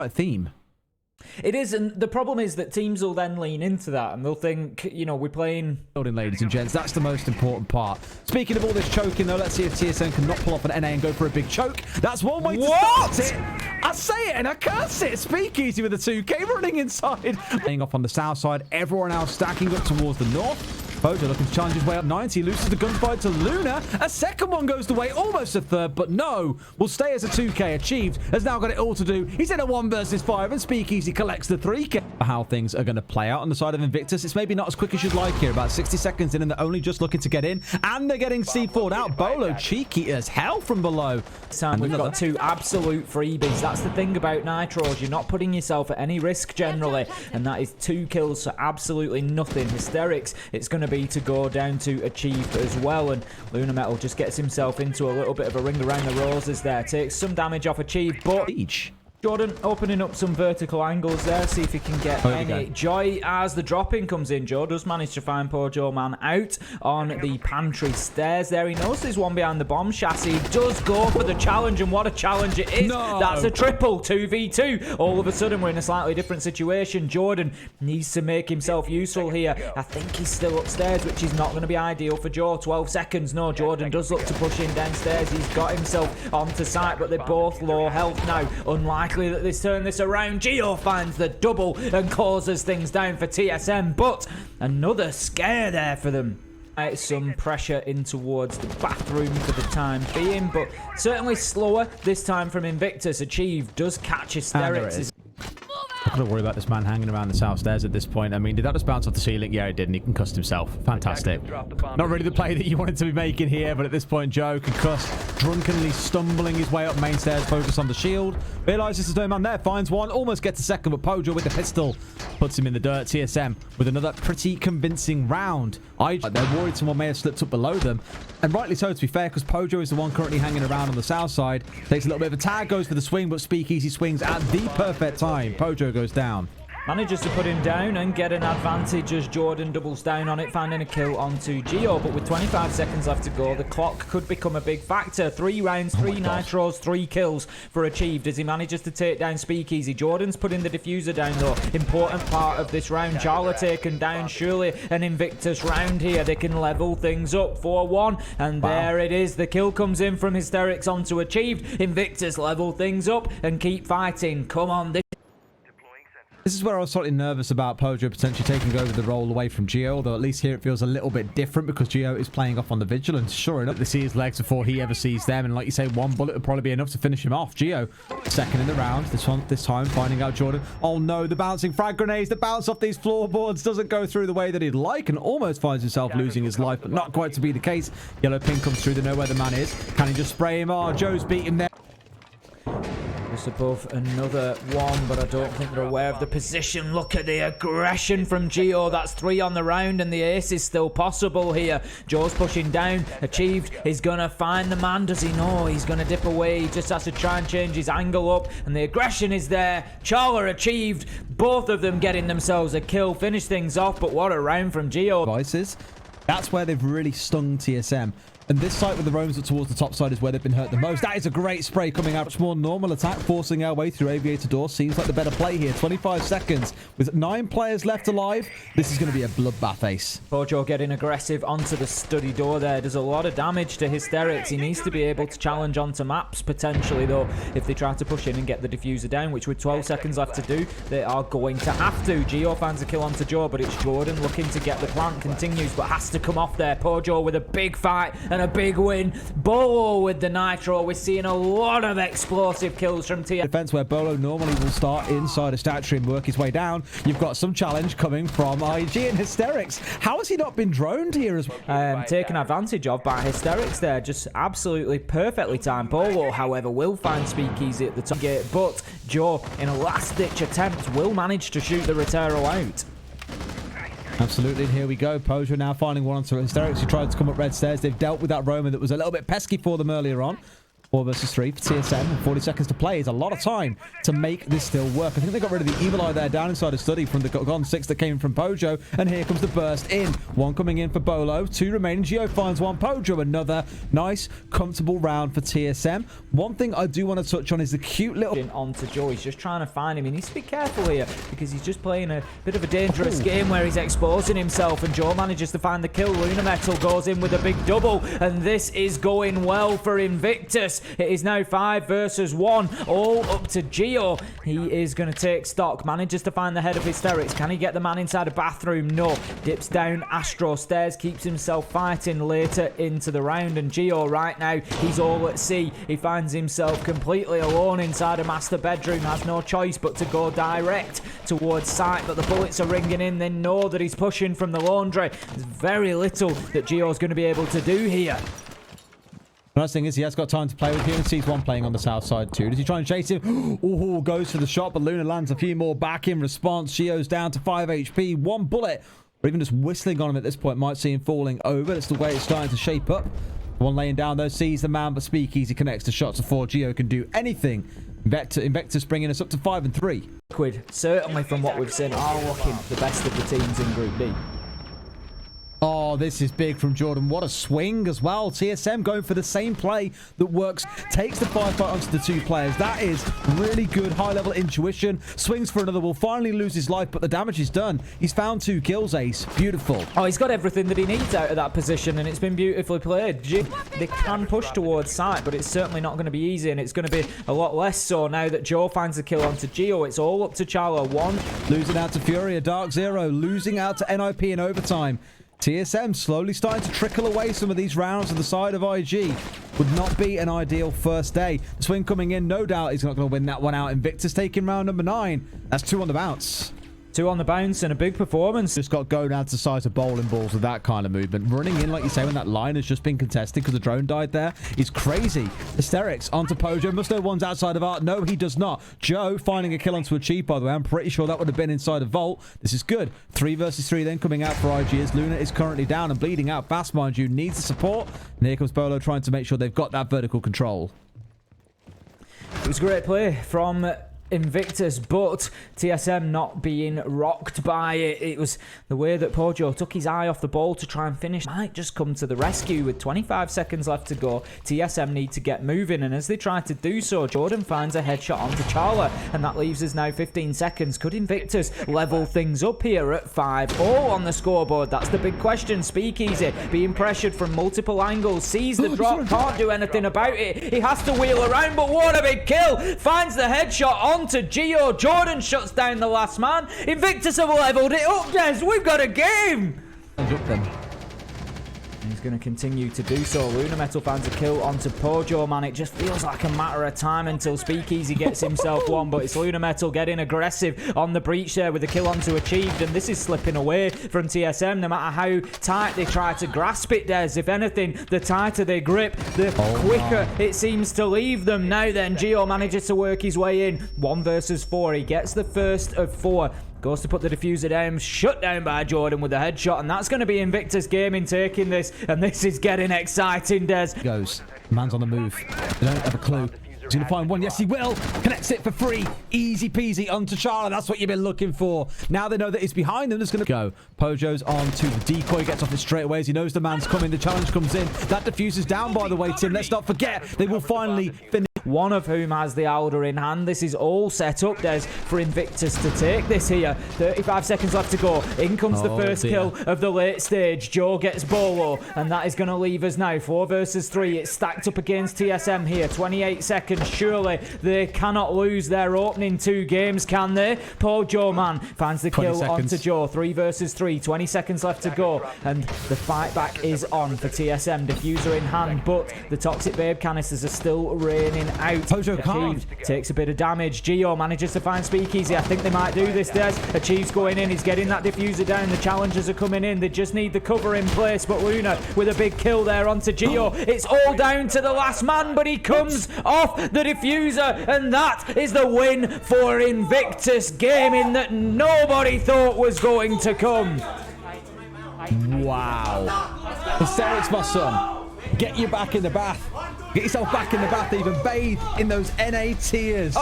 A theme. It is, and the problem is that teams will then lean into that and they'll think, you know, we're playing... Building, ladies and gents, that's the most important part. Speaking of all this choking, though, let's see if TSM can not pull off an NA and go for a big choke. That's one way to start it. I say it and I curse it. SpeakEasy with a 2K running inside. Playing off on the south side, everyone else stacking up towards the north. Pojo looking to challenge his way up 90, loses the gunfire to Luna. A second one goes the way, almost a third, but no, will stay as a 2K. Achieved has now got it all to do. He's in a 1 versus 5, and SpeakEasy collects the 3K. How things are going to play out on the side of Invictus, it's maybe not as quick as you'd like here. About 60 seconds in, and they're only just looking to get in, and they're getting C4'd out. Beaulo cheeky as hell from below. Sam, we've got 2 absolute freebies. That's the thing about Nitros. You're not putting yourself at any risk generally, and that is 2 kills for absolutely nothing. HysteRiX, it's going to be to go down to Achieved as well, and Lunarmetal just gets himself into a little bit of a ring around the roses there. Takes some damage off Achieved, but... Jordan opening up some vertical angles there, see if he can get any joy as the drop-in comes in. Joe does manage to find Pojoman out on the pantry stairs there. He knows there's one behind the bomb chassis. He does go for the challenge, and what a challenge it is. No. That's a triple 2v2. All of a sudden, we're in a slightly different situation. Jordan needs to make himself useful here. I think he's still upstairs, which is not going to be ideal for Joe. 12 seconds. No, Jordan does look to push him downstairs. He's got himself onto site, but they're both low health now. Unlikely that they turn this around. Geo finds the double and causes things down for TSM, but another scare there for them. Some pressure in towards the bathroom for the time being, but certainly slower this time from Invictus. Achieved does catch HysteRiX. I'm not worry about this man hanging around the south stairs at this point. I mean, did that just bounce off the ceiling? Yeah, it did, and he concussed himself. Fantastic. Not really the play that you wanted to be making here, but at this point, Joe concussed, drunkenly stumbling his way up main stairs, focus on the shield. Realizes there's no man there, finds one, almost gets a second, but Pojo with the pistol puts him in the dirt. TSM with another pretty convincing round. They're worried someone may have slipped up below them, and rightly so, to be fair, because Pojo is the one currently hanging around on the south side. Takes a little bit of a tag, goes for the swing, but SpeakEasy swings at the perfect time. Pojo goes down. Manages to put him down and get an advantage as Jordan doubles down on it, finding a kill onto Geo. But with 25 seconds left to go, the clock could become a big factor. 3 rounds, 3 nitros, 3 kills for Achieved as he manages to take down SpeakEasy. Jordan's putting the diffuser down though. Important part of this round. Chala taken down. Surely an Invictus round here. They can level things up. 4-1. And there it is. The kill comes in from HysteRiX onto Achieved. Invictus level things up and keep fighting. Come on. This is where I was slightly nervous about Pojo potentially taking over the role away from Geo, although at least here it feels a little bit different because Geo is playing off on the vigilance. Sure enough, they see his legs before he ever sees them, and like you say, 1 bullet would probably be enough to finish him off. Geo, second in the round, this time finding out Jordan. Oh no, the bouncing frag grenades that bounce off these floorboards doesn't go through the way that he'd like, and almost finds himself losing his life, but not quite to be the case. Yellow pin comes through, they know where the man is. Can he just spray him? Oh, Joe's beat him there. Above another one, but I don't think they're aware of the position. Look at the aggression from Geo. That's 3 on the round, and the ace is still possible here. Joe's pushing down. Achieved is gonna find the man. Does he know he's gonna dip away? He just has to try and change his angle up, and the aggression is there. Chala Achieved, both of them getting themselves a kill, finish things off, but what a round from Geo. Devices. That's where they've really stung TSM. And this site with the roams up towards the top side is where they've been hurt the most. That is a great spray coming out. Much more normal attack, forcing our way through aviator door. Seems like the better play here. 25 seconds with 9 players left alive. This is going to be a bloodbath, ace. Pojo getting aggressive onto the study door there. Does a lot of damage to HysteRiX. He needs to be able to challenge onto maps, potentially, though, if they try to push in and get the diffuser down, which with 12 seconds left to do, they are going to have to. Geo finds a kill onto Joe, but it's Jordan looking to get the plant. Continues, but has to come off there. Pojo with a big fight and a big win. Beaulo with the nitro. We're seeing a lot of explosive kills from TSM. Defense where Beaulo normally will start inside a statue and work his way down. You've got some challenge coming from IG and HysteRiX. How has he not been droned here as well? Taken advantage of by HysteRiX there. Just absolutely perfectly timed. Beaulo, however, will find SpeakEasy at the top gate, but Joe, in a last-ditch attempt, will manage to shoot the Retero out. Absolutely, and here we go. Pojo now finding one onto HysteRiX, who tried to come up red stairs. They've dealt with that Roman that was a little bit pesky for them earlier on. 4 versus 3 for TSM. 40 seconds to play is a lot of time to make this still work. I think they got rid of the evil eye there down inside the study from the Gone 6 that came from Pojo. And here comes the burst in. One coming in for Beaulo. 2 remaining. Geo finds one. Pojo another. Nice, comfortable round for TSM. One thing I do want to touch on is the cute little... onto Jo. He's just trying to find him. He needs to be careful here because he's just playing a bit of a dangerous game where he's exposing himself, and Jo manages to find the kill. Lunarmetal goes in with a big double, and this is going well for Invictus. It is now 5 versus 1, all up to Geo. He is going to take stock, manages to find the head of HysteRiX. Can he get the man inside a bathroom? No. Dips down Astro stairs, keeps himself fighting later into the round, and Geo right now, he's all at sea. He finds himself completely alone inside a master bedroom, has no choice but to go direct towards site, but the bullets are ringing in. They know that he's pushing from the laundry. There's very little that Geo's going to be able to do here. The nice thing is he has got time to play with here, and sees one playing on the south side too. Does he try and chase him? Oh, goes for the shot, but Luna lands a few more back in response. Geo's down to 5 HP. 1 bullet, or even just whistling on him at this point, might see him falling over. That's the way it's starting to shape up. One laying down though sees the man, but SpeakEasy connects the shots before Geo can do anything. Invictus bringing us up to 5 and 3. Liquid, certainly from what we've seen, are looking the best of the teams in Group D. Oh, this is big from Jrdn. What a swing as well. TSM going for the same play that works. Takes the firefight onto the 2 players. That is really good high-level intuition. Swings for another. Will finally lose his life, but the damage is done. He's found 2 kills, Ace. Beautiful. Oh, he's got everything that he needs out of that position, and it's been beautifully played. They can push towards site, but it's certainly not going to be easy, and it's going to be a lot less so now that Jo finds the kill onto Geo. It's all up to Chala. 1. Losing out to Fury, a Dark 0. Losing out to NIP in overtime. TSM slowly starting to trickle away some of these rounds to the side of IG. Would not be an ideal first day. The swing coming in, no doubt he's not going to win that one out. Invictus taking round number 9. That's 2 on the bounce. 2 on the bounce and a big performance. Just got go down to the size of bowling balls with that kind of movement. Running in, like you say, when that line has just been contested because the drone died there is crazy. HysteRiX onto Pojo. Must know one's outside of Art. No, he does not. Jo finding a kill onto Achieved, by the way. I'm pretty sure that would have been inside a vault. This is good. 3 versus 3 then coming out for IG as Luna is currently down and bleeding out fast, mind you. Needs the support. And here comes Beaulo trying to make sure they've got that vertical control. It was great play from Invictus, but TSM not being rocked by it. It was the way that Pojo took his eye off the ball to try and finish. Might just come to the rescue with 25 seconds left to go. TSM need to get moving, and as they try to do so, Jrdn finds a headshot onto Chala, and that leaves us now 15 seconds. Could Invictus level things up here at 5-0 on the scoreboard? That's the big question. SpeakEasy being pressured from multiple angles, sees the drop, can't do anything about it. He has to wheel around, but what a big kill! Finds the headshot onto Geo. Jrdn shuts down the last man. Invictus have leveled it up, Des. We've got a game. He's going to continue to do so. Lunarmetal finds a kill onto Pojo, man. It just feels like a matter of time until SpeakEasy gets himself one, but it's Lunarmetal getting aggressive on the breach there with a kill onto Achieved, and this is slipping away from TSM no matter how tight they try to grasp it, Des. If anything, the tighter they grip, the quicker it seems to leave them. Now then, Geo manages to work his way in. 1 versus 4. He gets the first of 4. Goes to put the diffuser down, shut down by Jrdn with a headshot, and that's going to be Invictus Gaming taking this, and this is getting exciting, Des. Goes. Man's on the move. They don't have a clue. He's going to find one. Yes, he will. Connects it for free. Easy peasy onto Chala. That's what you've been looking for. Now they know that it's behind them. It's going to go. Pojo's on to the decoy. Gets off it straight away as he knows the man's coming. The challenge comes in. That diffuser's down, by the way, Tim. Let's not forget. They will finally finish. One of whom has the Alder in hand. This is all set up, Des, for Invictus to take this here. 35 seconds left to go. In comes the first kill of the late stage. Jo gets Beaulo, and that is going to leave us now 4 versus 3. It's stacked up against TSM here. 28 seconds. Surely they cannot lose their opening 2 games, can they? Pojoman finds the kill onto Jo. 3 versus 3. 20 seconds left to go, and the fight back is on for TSM. Diffuser in hand, but the Toxic Babe canisters are still raining out. Pojo can't. Takes a bit of damage. Geo manages to find SpeakEasy. I think they might do this, Des. Achieve's going in. He's getting that diffuser down. The challengers are coming in. They just need the cover in place, but Luna with a big kill there onto Geo. It's all down to the last man, but he comes off the diffuser, and that is the win for Invictus Gaming that nobody thought was going to come. Wow. HysteRiX, my son. Get you back in the bath. Get yourself back in the bath even. Bathe in those NA tears.